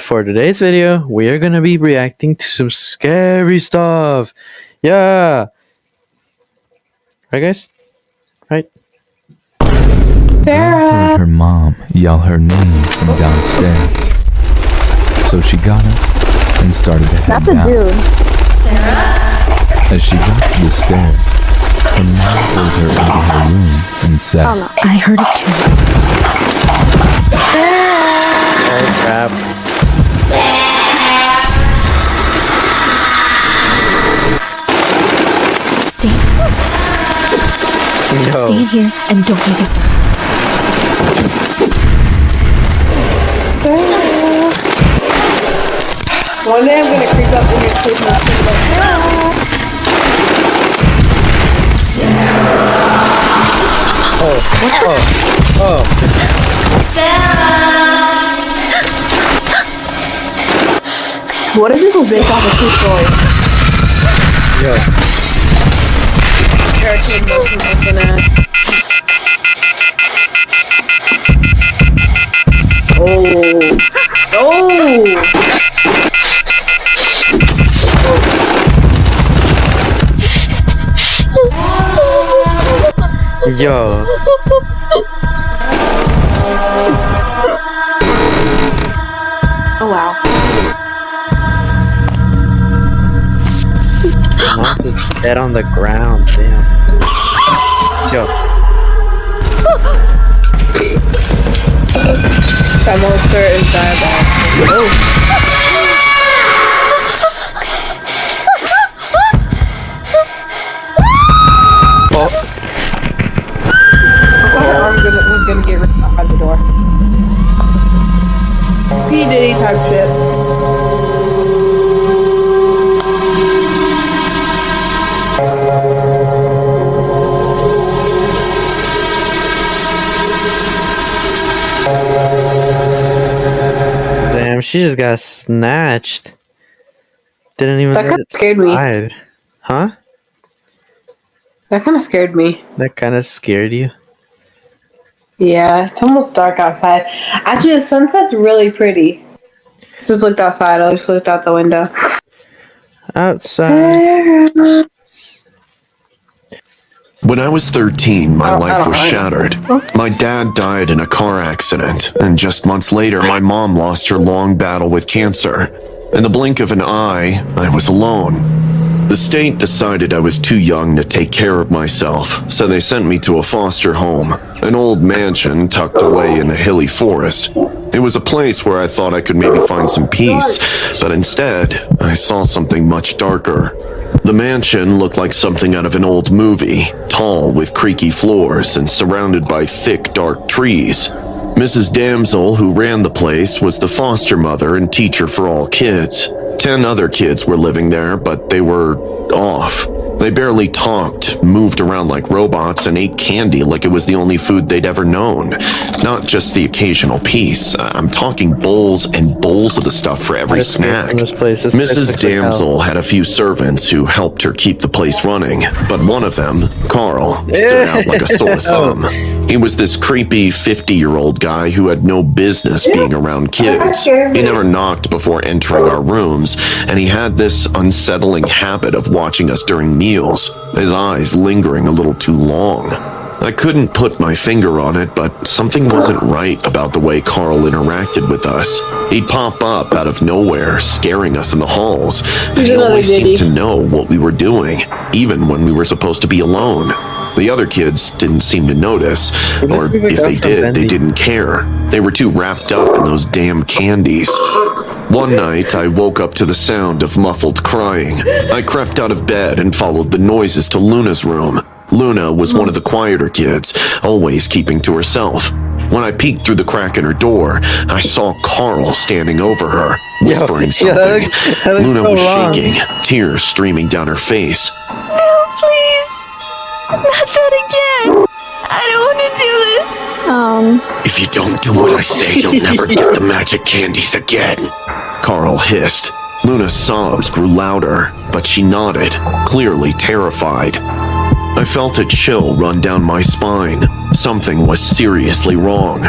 for today's video, we are gonna be reacting to some scary stuff. Yeah. Right, guys? Right? Sarah heard her mom yell her name from downstairs. So she got up and started to head That's a down. dude. As she got to the stairs, her mom pulled her into her room and said, Oh no. I heard it too. Oh crap. Stay. No. Stay here and don't make a sound. One day I'm gonna creep up in your sleep and say like, what if this was based off a true story? Yeah. Hurricane motion looking at. Yo. Oh wow. Monster's dead on the ground, damn. Yo. That monster is diabolical. Oh. Her arm was gonna get ripped out by the door. P. Diddy type shit. Damn, she just got snatched. Didn't even That let kinda it scared me. slide. Huh? That kind of scared me. That kind of scared you? Yeah, it's almost dark outside. Actually, the sunset's really pretty. Just looked outside. I just looked out the window. Outside. When I was 13, my life was shattered. My dad died in a car accident, and just months later, my mom lost her long battle with cancer. In the blink of an eye, I was alone. The state decided I was too young to take care of myself, so they sent me to a foster home, an old mansion tucked away in a hilly forest. It was a place where I thought I could maybe find some peace, but instead, I saw something much darker. The mansion looked like something out of an old movie, tall with creaky floors and surrounded by thick, dark trees. Mrs. Damsel, who ran the place, was the foster mother and teacher for all kids. 10 other kids were living there, but they were off. They barely talked, moved around like robots, and ate candy like it was the only food they'd ever known. Not just the occasional piece. I'm talking bowls and bowls of the stuff for every snack. Mrs. Damsel had a few servants who helped her keep the place running, but one of them, Carl, stood out like a sore thumb. He was this creepy 50-year-old guy who had no business being around kids. He never knocked before entering our rooms, and he had this unsettling habit of watching us during meals, his eyes lingering a little too long. I couldn't put my finger on it, but something wasn't right about the way Carl interacted with us. He'd pop up out of nowhere, scaring us in the halls, and he always seemed to know what we were doing, even when we were supposed to be alone. The other kids didn't seem to notice, or if they did, they didn't care. They were too wrapped up in those damn candies. One night, I woke up to the sound of muffled crying. I crept out of bed and followed the noises to Luna's room. Luna was one of the quieter kids, always keeping to herself. When I peeked through the crack in her door, I saw Carl standing over her, whispering something. That looks Luna so was wrong. shaking, tears streaming down her face. No, please. Not that again. I don't want to do this. If you don't do what I say, you'll never get the magic candies again, Carl hissed. Luna's sobs grew louder, but she nodded, clearly terrified. I felt a chill run down my spine. Something was seriously wrong.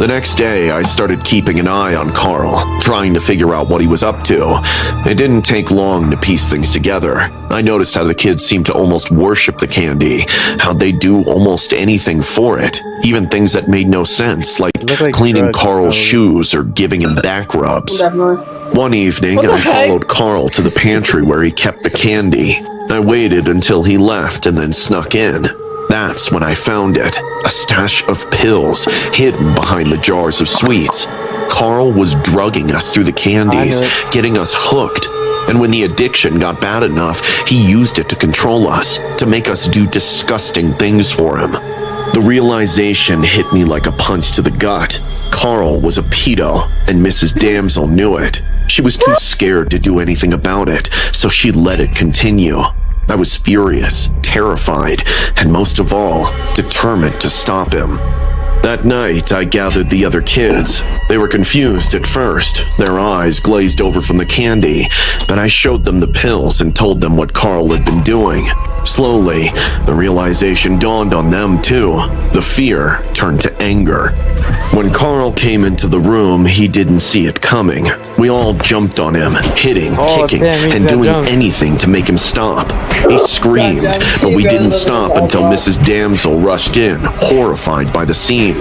The next day, I started keeping an eye on Carl, trying to figure out what he was up to. It didn't take long to piece things together. I noticed how the kids seemed to almost worship the candy, how they do almost anything for it, even things that made no sense, like cleaning drugs, Carl's probably. shoes or giving him back rubs. Definitely. One evening, What the I heck? followed Carl to the pantry where he kept the candy. I waited until he left and then snuck in. That's when I found it, a stash of pills hidden behind the jars of sweets. Carl was drugging us through the candies, getting us hooked. And when the addiction got bad enough, he used it to control us, to make us do disgusting things for him. The realization hit me like a punch to the gut. Carl was a pedo, and Mrs. Damsel knew it. She was too scared to do anything about it, so she let it continue. I was furious, terrified, and most of all, determined to stop him. That night, I gathered the other kids. They were confused at first, their eyes glazed over from the candy, but I showed them the pills and told them what Carl had been doing. Slowly, the realization dawned on them too. The fear turned to anger. When Carl came into the room, he didn't see it coming. We all jumped on him, hitting, kicking, and doing anything to make him stop. He screamed, but we didn't stop until Mrs. Damsel rushed in, horrified by the scene.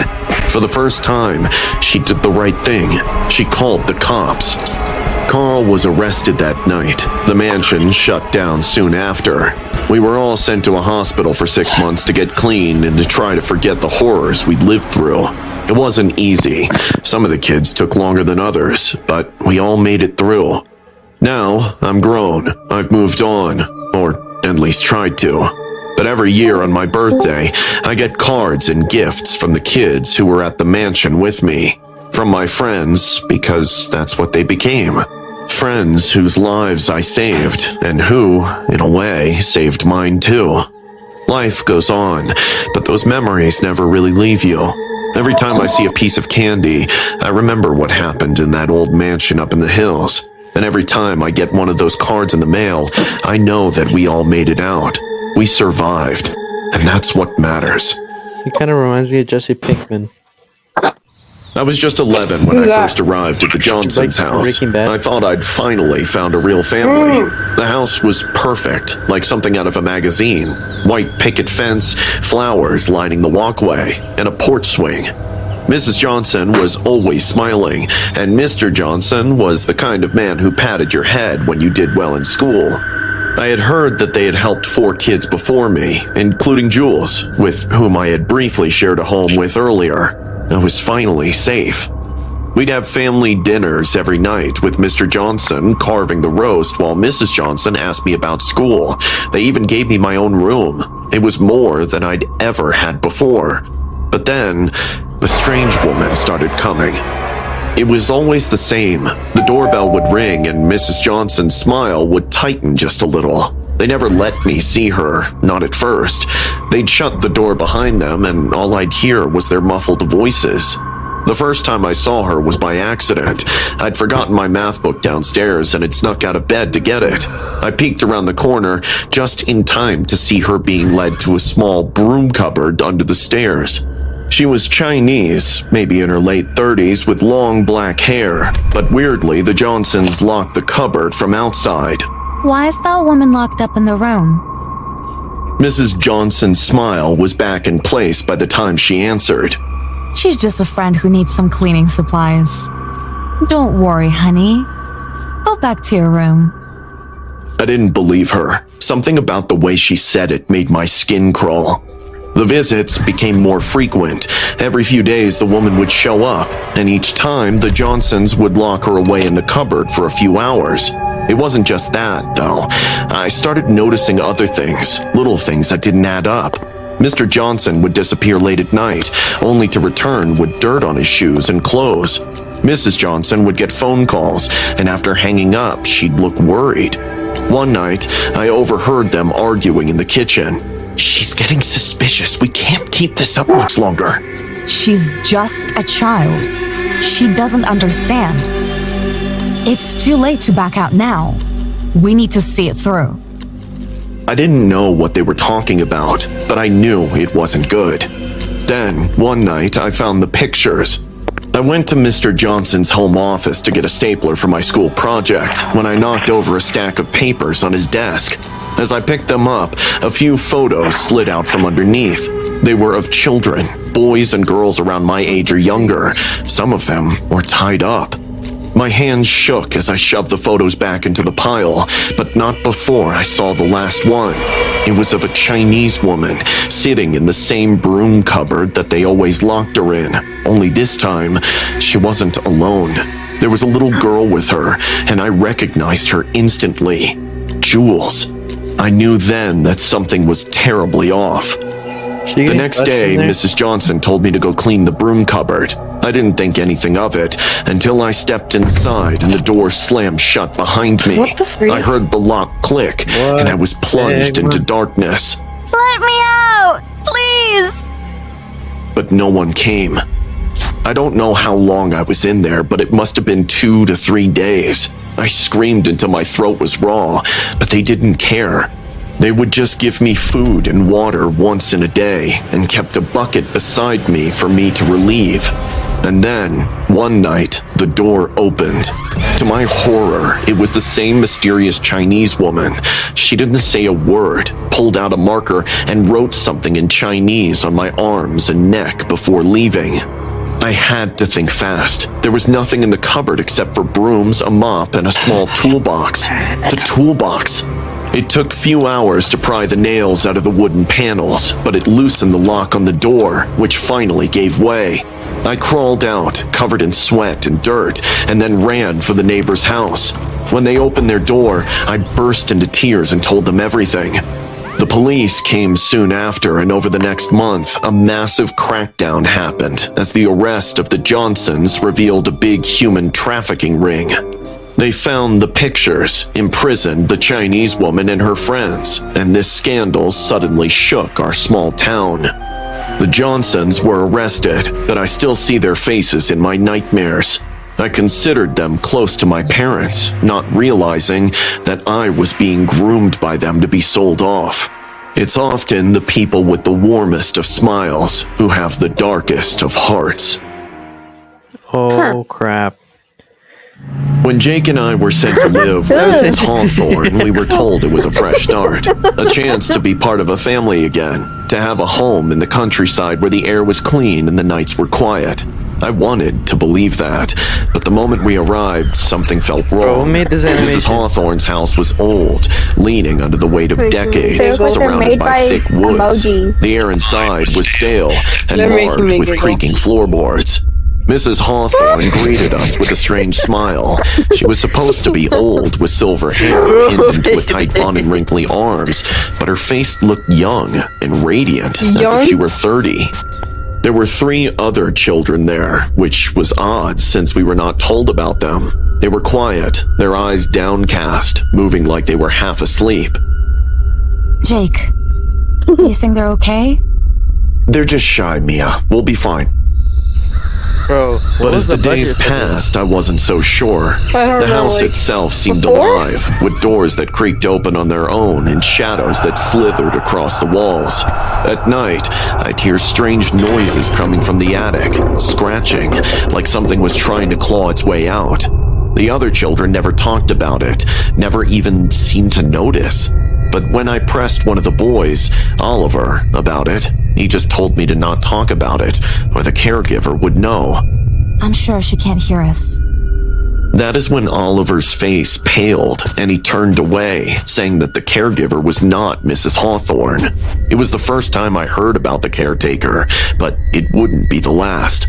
For the first time, she did the right thing. She called the cops. Carl was arrested that night. The mansion shut down soon after. We were all sent to a hospital for 6 months to get clean and to try to forget the horrors we'd lived through. It wasn't easy. Some of the kids took longer than others, but we all made it through. Now, I'm grown. I've moved on, or at least tried to. But every year on my birthday, I get cards and gifts from the kids who were at the mansion with me. From my friends, because that's what they became. Friends whose lives I saved, and who, in a way, saved mine too. Life goes on, but those memories never really leave you. Every time I see a piece of candy, I remember what happened in that old mansion up in the hills. And every time I get one of those cards in the mail, I know that we all made it out. We survived, and that's what matters. He kind of reminds me of Jesse Pinkman. I was just 11 when I first arrived at the Johnsons' house. Breaking Bad. I thought I'd finally found a real family. The house was perfect, like something out of a magazine. White picket fence, flowers lining the walkway, and a porch swing. Mrs. Johnson was always smiling, and Mr. Johnson was the kind of man who patted your head when you did well in school. I had heard that they had helped 4 kids before me, including Jules, with whom I had briefly shared a home with earlier. I was finally safe. We'd have family dinners every night with Mr. Johnson carving the roast while Mrs. Johnson asked me about school. They even gave me my own room. It was more than I'd ever had before. But then, the strange woman started coming. It was always the same. The doorbell would ring and Mrs. Johnson's smile would tighten just a little. They never let me see her, not at first. They'd shut the door behind them and all I'd hear was their muffled voices. The first time I saw her was by accident. I'd forgotten my math book downstairs and had snuck out of bed to get it. I peeked around the corner just in time to see her being led to a small broom cupboard under the stairs. She was Chinese, maybe in her late 30s, with long black hair, but weirdly, the Johnsons locked the cupboard from outside. Why is that woman locked up in the room? Mrs. Johnson's smile was back in place by the time she answered. She's just a friend who needs some cleaning supplies. Don't worry, honey. Go back to your room. I didn't believe her. Something about the way she said it made my skin crawl. The visits became more frequent. Every few days the woman would show up, and each time the Johnsons would lock her away in the cupboard for a few hours. It wasn't just that, though. I started noticing other things, little things that didn't add up. Mr. Johnson would disappear late at night, only to return with dirt on his shoes and clothes. Mrs. Johnson would get phone calls, and after hanging up, she'd look worried. One night, I overheard them arguing in the kitchen. She's getting suspicious. We can't keep this up much longer. She's just a child. She doesn't understand. It's too late to back out now. We need to see it through. I didn't know what they were talking about, but I knew it wasn't good. Then, one night, I found the pictures. I went to Mr. Johnson's home office to get a stapler for my school project when I knocked over a stack of papers on his desk. As I picked them up, a few photos slid out from underneath. They were of children, boys and girls around my age or younger. Some of them were tied up. My hands shook as I shoved the photos back into the pile, but not before I saw the last one. It was of a Chinese woman sitting in the same broom cupboard that they always locked her in, only this time, she wasn't alone. There was a little girl with her, and I recognized her instantly. Jules. I knew then that something was terribly off. The next day, Mrs. Johnson told me to go clean the broom cupboard. I didn't think anything of it until I stepped inside and the door slammed shut behind me. What the freak? I heard the lock click and I was plunged into darkness. Let me out! Please! But no one came. I don't know how long I was in there, but it must have been 2 to 3 days. I screamed until my throat was raw, but they didn't care. They would just give me food and water once in a day and kept a bucket beside me for me to relieve. And then, one night, the door opened. To my horror, it was the same mysterious Chinese woman. She didn't say a word, pulled out a marker, and wrote something in Chinese on my arms and neck before leaving. I had to think fast. There was nothing in the cupboard except for brooms, a mop, and a small toolbox. The toolbox! It took few hours to pry the nails out of the wooden panels, but it loosened the lock on the door, which finally gave way. I crawled out, covered in sweat and dirt, and then ran for the neighbor's house. When they opened their door, I burst into tears and told them everything. The police came soon after, and over the next month, a massive crackdown happened as the arrest of the Johnsons revealed a big human trafficking ring. They found the pictures, imprisoned the Chinese woman and her friends, and this scandal suddenly shook our small town. The Johnsons were arrested, but I still see their faces in my nightmares. I considered them close to my parents, not realizing that I was being groomed by them to be sold off. It's often the people with the warmest of smiles who have the darkest of hearts. Oh, crap. When Jake and I were sent to live with Mrs. Hawthorne, we were told it was a fresh start, a chance to be part of a family again, to have a home in the countryside where the air was clean and the nights were quiet. I wanted to believe that, but the moment we arrived, something felt wrong. Who made this animation? Mrs. Hawthorne's house was old, leaning under the weight of decades, surrounded by thick woods. The air inside was stale and marked with creaking floorboards. Mrs. Hawthorne greeted us with a strange smile. She was supposed to be old, with silver hair pinned into a tight bun and wrinkly arms, but her face looked young and radiant, as if she were 30. There were 3 other children there, which was odd since we were not told about them. They were quiet, their eyes downcast, moving like they were half asleep. Jake, do you think they're okay? They're just shy, Mia. We'll be fine. Bro, But as the days passed, I wasn't so sure. The house itself seemed alive, with doors that creaked open on their own and shadows that slithered across the walls. At night, I'd hear strange noises coming from the attic, scratching, like something was trying to claw its way out. The other children never talked about it, never even seemed to notice. But when I pressed one of the boys, Oliver, about it, he just told me to not talk about it, or the caregiver would know. I'm sure she can't hear us. That is when Oliver's face paled, and he turned away, saying that the caregiver was not Mrs. Hawthorne. It was the first time I heard about the caretaker, but it wouldn't be the last.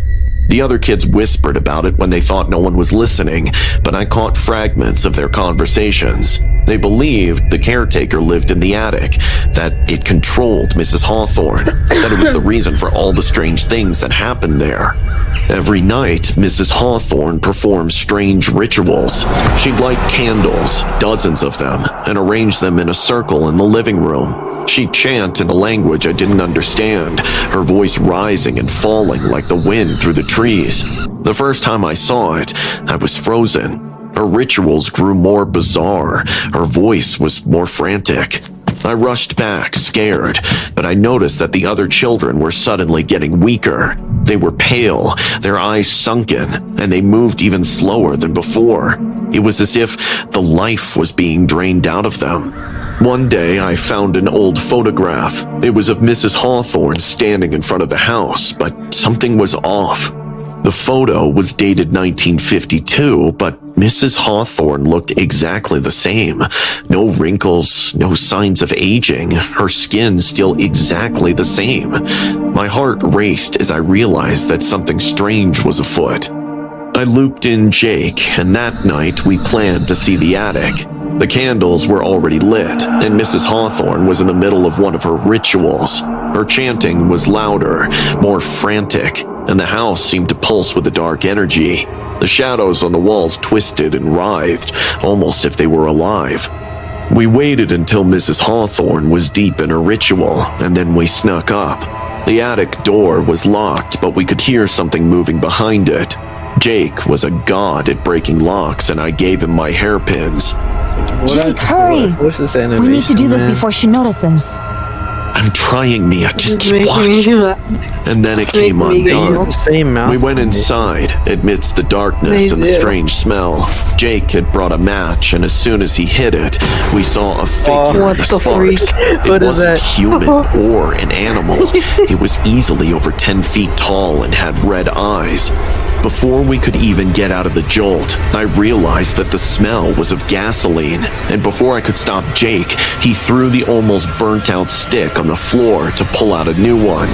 The other kids whispered about it when they thought no one was listening, but I caught fragments of their conversations. They believed the caretaker lived in the attic, that it controlled Mrs. Hawthorne, that it was the reason for all the strange things that happened there. Every night, Mrs. Hawthorne performed strange rituals. She'd light candles, dozens of them, and arrange them in a circle in the living room. She'd chant in a language I didn't understand, her voice rising and falling like the wind through the trees. The first time I saw it, I was frozen. Her rituals grew more bizarre. Her voice was more frantic. I rushed back, scared, but I noticed that the other children were suddenly getting weaker. They were pale, their eyes sunken, and they moved even slower than before. It was as if the life was being drained out of them. One day, I found an old photograph. It was of Mrs. Hawthorne standing in front of the house, but something was off. The photo was dated 1952, but Mrs. Hawthorne looked exactly the same. No wrinkles, no signs of aging, her skin still exactly the same. My heart raced as I realized that something strange was afoot. I looped in Jake, and that night we planned to see the attic. The candles were already lit, and Mrs. Hawthorne was in the middle of one of her rituals. Her chanting was louder, more frantic, and the house seemed to pulse with a dark energy. The shadows on the walls twisted and writhed, almost if they were alive. We waited until Mrs. Hawthorne was deep in her ritual, and then we snuck up. The attic door was locked, but we could hear something moving behind it. Jake was a god at breaking locks, and I gave him my hairpins. Jake, hurry! What's this We animation, need to do this man? before she notices. I'm trying, Mia, just It's keep making watching. me- And then it it's came making me get undone. It's the same mouth. We went inside, amidst the darkness Me and the too. strange smell. Jake had brought a match, and as soon as he hit it, we saw a figure What in the the sparks. freak? It What is wasn't that? human or an animal. It was easily over 10 feet tall and had red eyes. Before we could even get out of the jolt, I realized that the smell was of gasoline, and before I could stop Jake, he threw the almost burnt-out stick on the floor to pull out a new one.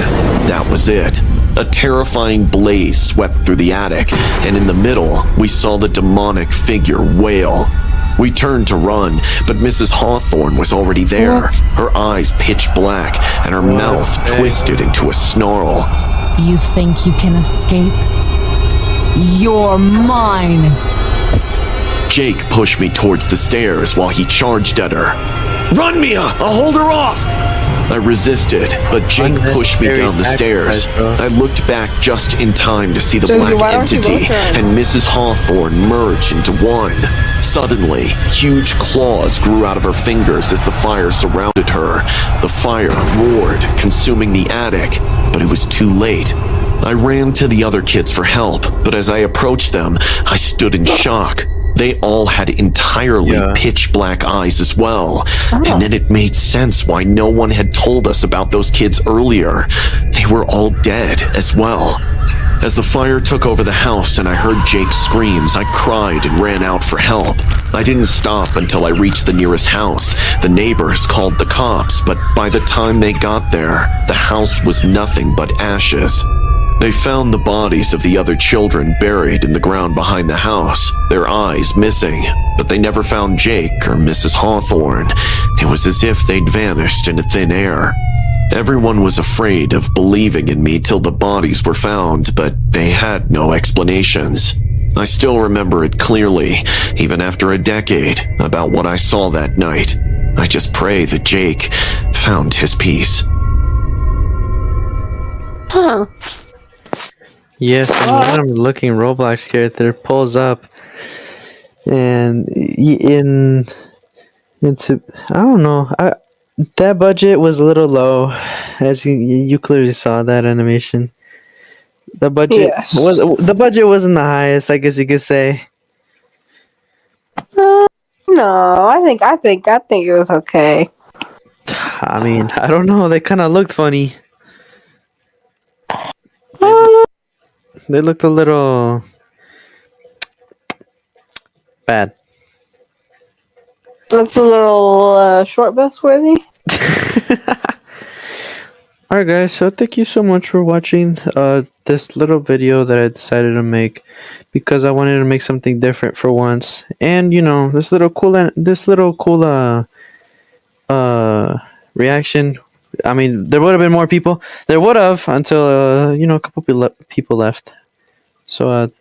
That was it. A terrifying blaze swept through the attic, and in the middle, we saw the demonic figure wail. We turned to run, but Mrs. Hawthorne was already there, her eyes pitch black, and her mouth twisted into a snarl. You think you can escape? You're mine! Jake pushed me towards the stairs while he charged at her. Run, Mia! I'll hold her off! I resisted, but Jake pushed me down the stairs. I looked back just in time to see the Josie, why black don't you entity both run? and Mrs. Hawthorne merge into one. Suddenly, huge claws grew out of her fingers as the fire surrounded her. The fire roared, consuming the attic, but it was too late. I ran to the other kids for help, but as I approached them, I stood in shock. They all had entirely pitch black eyes as well. And then it made sense why no one had told us about those kids earlier. They were all dead as well. As the fire took over the house and I heard Jake's screams, I cried and ran out for help. I didn't stop until I reached the nearest house. The neighbors called the cops, but by the time they got there, the house was nothing but ashes. They found the bodies of the other children buried in the ground behind the house, their eyes missing, but they never found Jake or Mrs. Hawthorne. It was as if they'd vanished into thin air. Everyone was afraid of believing in me till the bodies were found, but they had no explanations. I still remember it clearly, even after a decade, about what I saw that night. I just pray that Jake found his peace. Huh. Yes, and I'm looking Roblox character pulls up, and into I don't know. That budget was a little low, as you clearly saw that animation. The budget Yes. the budget wasn't the highest, I guess you could say. No, I think it was okay. I mean, I don't know. They kind of looked funny. They looked a little bad. Looked a little short bus worthy. Alright guys, so thank you so much for watching this little video that I decided to make because I wanted to make something different for once. And you know, this little cool reaction. I mean, there would have been more people. There would have until a couple people left. So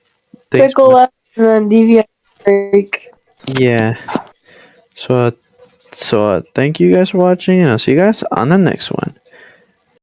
thanks. Pickle left and then DVI break. Yeah. So thank you guys for watching, and I'll see you guys on the next one.